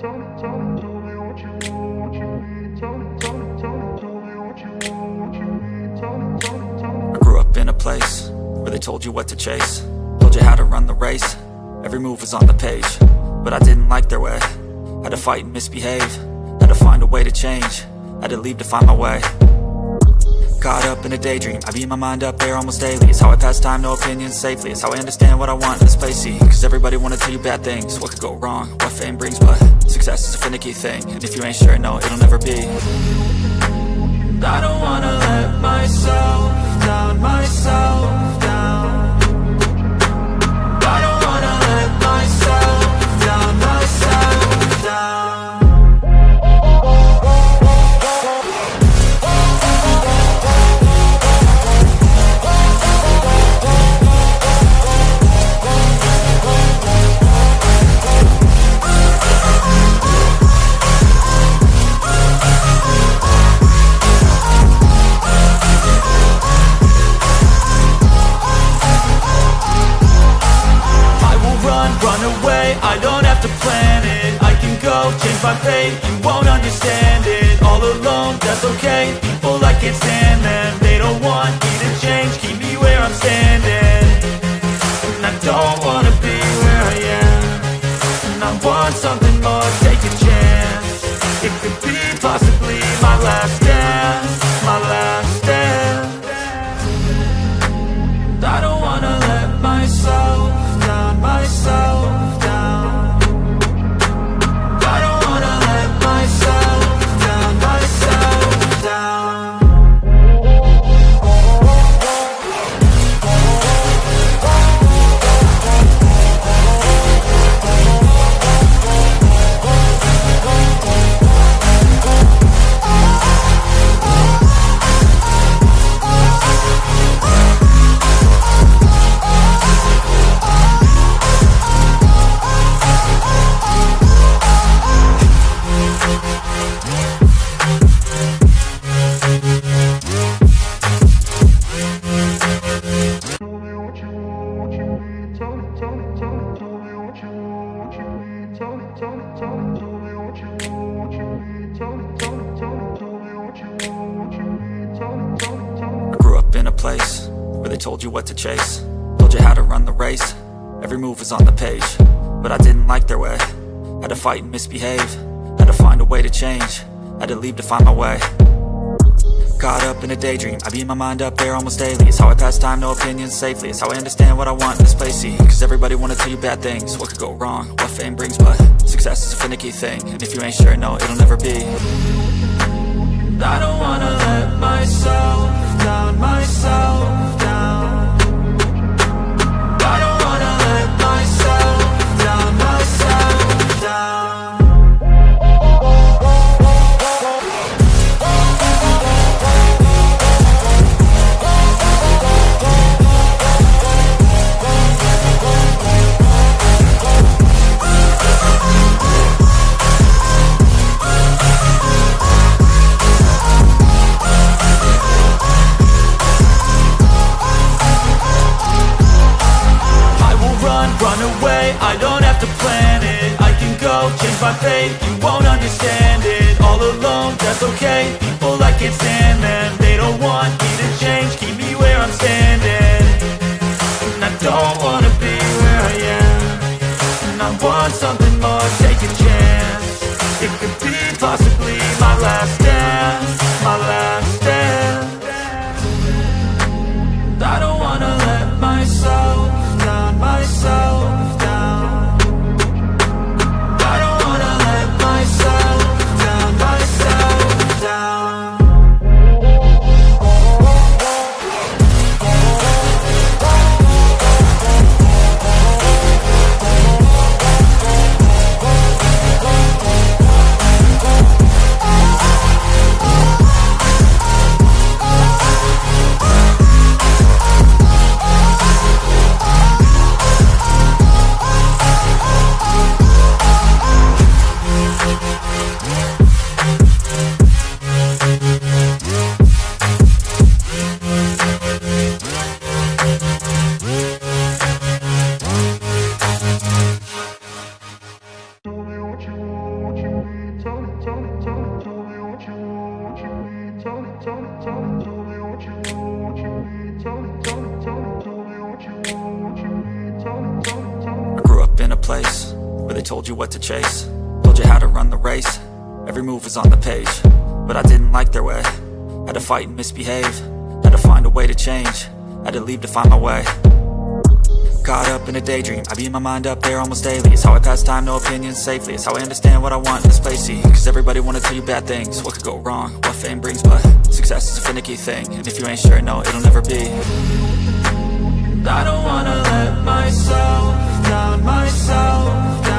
I grew up in a place where they told you what to chase, told you how to run the race. Every move was on the page, but I didn't like their way. Had to fight and misbehave, had to find a way to change, had to leave to find my way. Caught up in a daydream, I beat my mind up there almost daily. It's how I pass time, no opinions safely. It's how I understand what I want in this place, see. Cause everybody wanna tell you bad things, what could go wrong, what fame brings. But success is a finicky thing, and if you ain't sure, no, it'll never be. I don't wanna let myself down, myself down. I don't wanna let myself down, myself down. Run away, I don't have to plan it. I can go, change my fate, you won't understand it. All alone, that's okay, people I can't stand them. They don't want me to change, keep me where I'm standing. And I don't wanna be where I am, and I want something more, take a chance. It could be possibly my last dance, my last dance. I don't wanna let myself down, myself down. I don't wanna let myself down, myself down. I grew up in a place where they told you what to chase, told you how to run the race. Every move was on the page, but I didn't like their way. Had to fight and misbehave, had to find a way to change, had to leave to find my way. Caught up in a daydream, I beat my mind up there almost daily. It's how I pass time, no opinions safely. It's how I understand what I want in this place, see. Cause everybody wanna tell you bad things, what could go wrong, what fame brings. But success is a finicky thing, and if you ain't sure, no, it'll never be. I don't wanna let myself down, myself down. I don't wanna let myself down, myself down. Run away, I don't have to plan it. I can go, change my fate, you won't understand it. All alone, that's okay, people I can't stand them. They don't want me to change, keep me where I'm standing. And I don't wanna be where I am, and I want something more, take a chance. It could be possibly my last dance, my last dance. I don't wanna let myself down, myself down. I don't wanna let myself down, myself down. told you what to chase, told you how to run the race. Every move was on the page, but I didn't like their way. Had to fight and misbehave, had to find a way to change, had to leave to find my way. Caught up in a daydream, I beat my mind up there almost daily. It's how I pass time, no opinions safely. It's how I understand what I want in this place, see. Cause everybody wanna tell you bad things, what could go wrong, what fame brings. But success is a finicky thing, and if you ain't sure, no, it'll never be. I don't wanna let myself down, myself down.